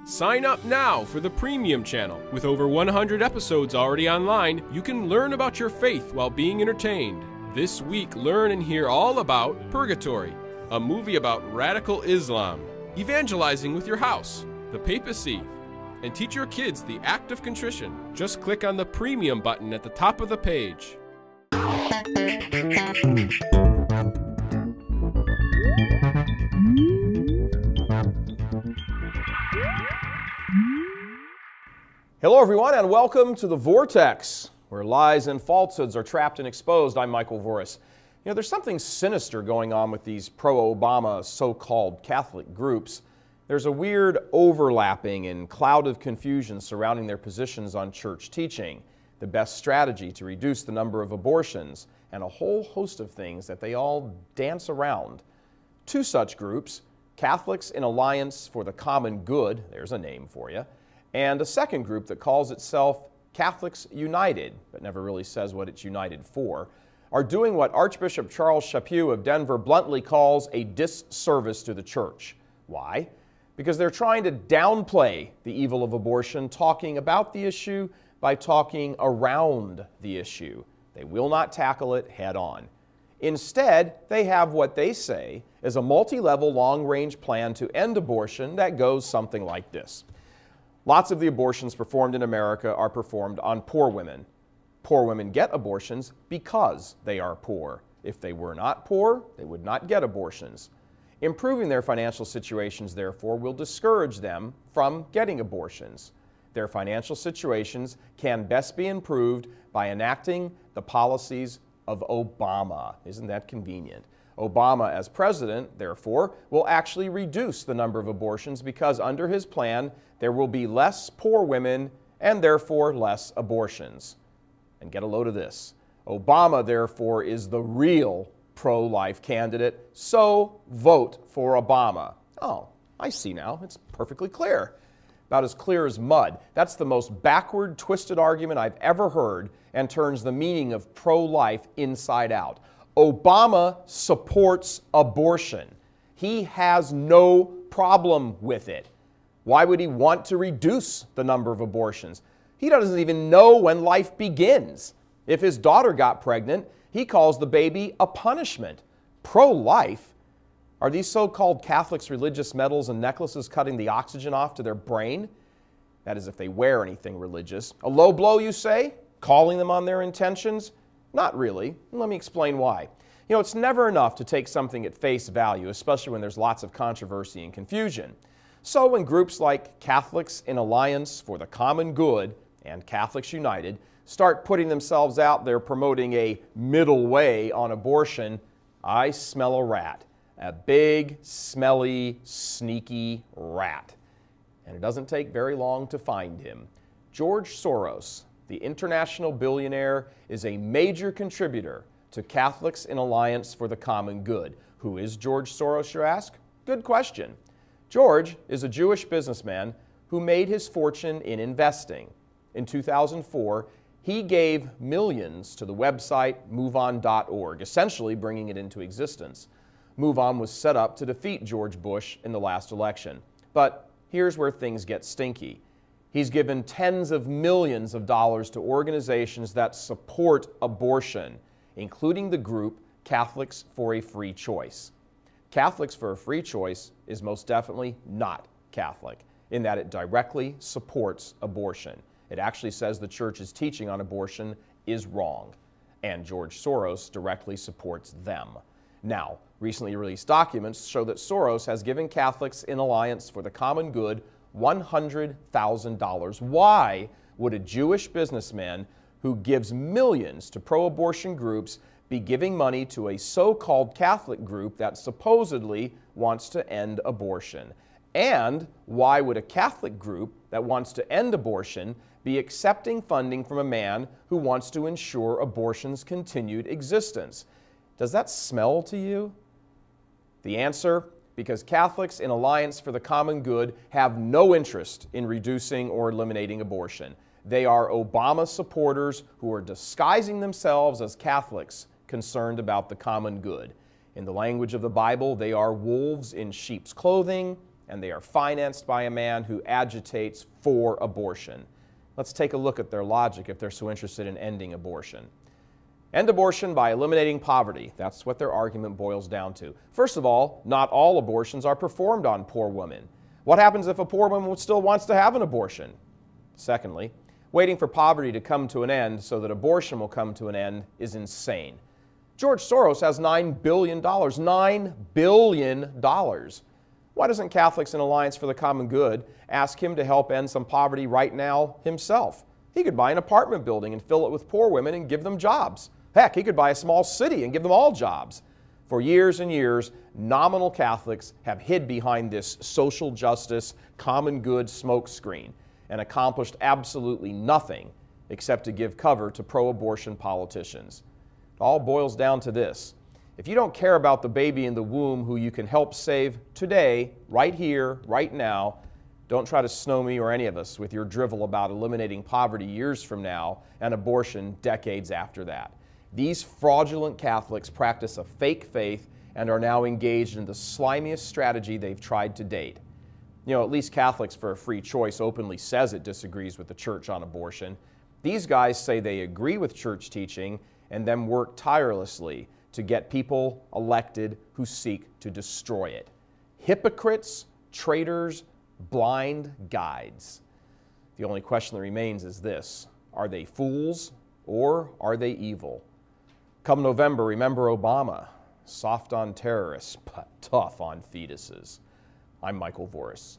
Sign up now for the Premium channel. With over 100 episodes already online, you can learn about your faith while being entertained. This week, learn and hear all about Purgatory, a movie about radical Islam, evangelizing with your house, the papacy, and teach your kids the act of contrition. Just click on the Premium button at the top of the page. Hello everyone and welcome to the Vortex, where lies and falsehoods are trapped and exposed. I'm Michael Voris. You know, there's something sinister going on with these pro-Obama so-called Catholic groups. There's a weird overlapping and cloud of confusion surrounding their positions on church teaching, the best strategy to reduce the number of abortions, and a whole host of things that they all dance around. Two such groups, Catholics in Alliance for the Common Good, there's a name for you, and a second group that calls itself Catholics United, but never really says what it's united for, are doing what Archbishop Charles Chaput of Denver bluntly calls a disservice to the church. Why? Because they're trying to downplay the evil of abortion, talking about the issue by talking around the issue. They will not tackle it head on. Instead, they have what they say is a multi-level, long-range plan to end abortion that goes something like this. Lots of the abortions performed in America are performed on poor women. Poor women get abortions because they are poor. If they were not poor, they would not get abortions. Improving their financial situations, therefore, will discourage them from getting abortions. Their financial situations can best be improved by enacting the policies of Obama. Isn't that convenient? Obama, as president, therefore, will actually reduce the number of abortions because under his plan, there will be less poor women and therefore less abortions. And get a load of this. Obama, therefore, is the real pro-life candidate, so vote for Obama. Oh, I see now. It's perfectly clear. About as clear as mud. That's the most backward, twisted argument I've ever heard and turns the meaning of pro-life inside out. Obama supports abortion. He has no problem with it. Why would he want to reduce the number of abortions? He doesn't even know when life begins. If his daughter got pregnant, he calls the baby a punishment. Pro-life? Are these so-called Catholics' religious medals and necklaces cutting the oxygen off to their brain? That is, if they wear anything religious. A low blow, you say? Calling them on their intentions? Not really. Let me explain why. You know, it's never enough to take something at face value, especially when there's lots of controversy and confusion. So when groups like Catholics in Alliance for the Common Good and Catholics United start putting themselves out there promoting a middle way on abortion, I smell a rat. A big, smelly, sneaky rat. And it doesn't take very long to find him. George Soros, the international billionaire, is a major contributor to Catholics in Alliance for the Common Good. Who is George Soros, you ask? Good question. George is a Jewish businessman who made his fortune in investing. In 2004, he gave millions to the website MoveOn.org, essentially bringing it into existence. MoveOn was set up to defeat George Bush in the last election. But here's where things get stinky. He's given tens of millions of dollars to organizations that support abortion, including the group Catholics for a Free Choice. Catholics for a Free Choice is most definitely not Catholic, in that it directly supports abortion. It actually says the church's teaching on abortion is wrong, and George Soros directly supports them. Now, recently released documents show that Soros has given Catholics in Alliance for the Common Good $100,000. Why would a Jewish businessman who gives millions to pro-abortion groups be giving money to a so-called Catholic group that supposedly wants to end abortion? And why would a Catholic group that wants to end abortion be accepting funding from a man who wants to ensure abortion's continued existence? Does that smell to you? The answer, because Catholics in Alliance for the Common Good have no interest in reducing or eliminating abortion. They are Obama supporters who are disguising themselves as Catholics concerned about the common good. In the language of the Bible, they are wolves in sheep's clothing, and they are financed by a man who agitates for abortion. Let's take a look at their logic if they're so interested in ending abortion. End abortion by eliminating poverty. That's what their argument boils down to. First of all, not all abortions are performed on poor women. What happens if a poor woman still wants to have an abortion? Secondly, waiting for poverty to come to an end so that abortion will come to an end is insane. George Soros has $9 billion. $9 billion. Why doesn't Catholics in Alliance for the Common Good ask him to help end some poverty right now himself? He could buy an apartment building and fill it with poor women and give them jobs. Heck, he could buy a small city and give them all jobs. For years and years, nominal Catholics have hid behind this social justice, common good smokescreen and accomplished absolutely nothing except to give cover to pro-abortion politicians. It all boils down to this. If you don't care about the baby in the womb who you can help save today, right here, right now, don't try to snow me or any of us with your drivel about eliminating poverty years from now and abortion decades after that. These fraudulent Catholics practice a fake faith and are now engaged in the slimiest strategy they've tried to date. You know, at least Catholics for a Free Choice openly says it disagrees with the church on abortion. These guys say they agree with church teaching and then work tirelessly to get people elected who seek to destroy it. Hypocrites, traitors, blind guides. The only question that remains is this: are they fools or are they evil? Come November, remember Obama, soft on terrorists but tough on fetuses. I'm Michael Voris.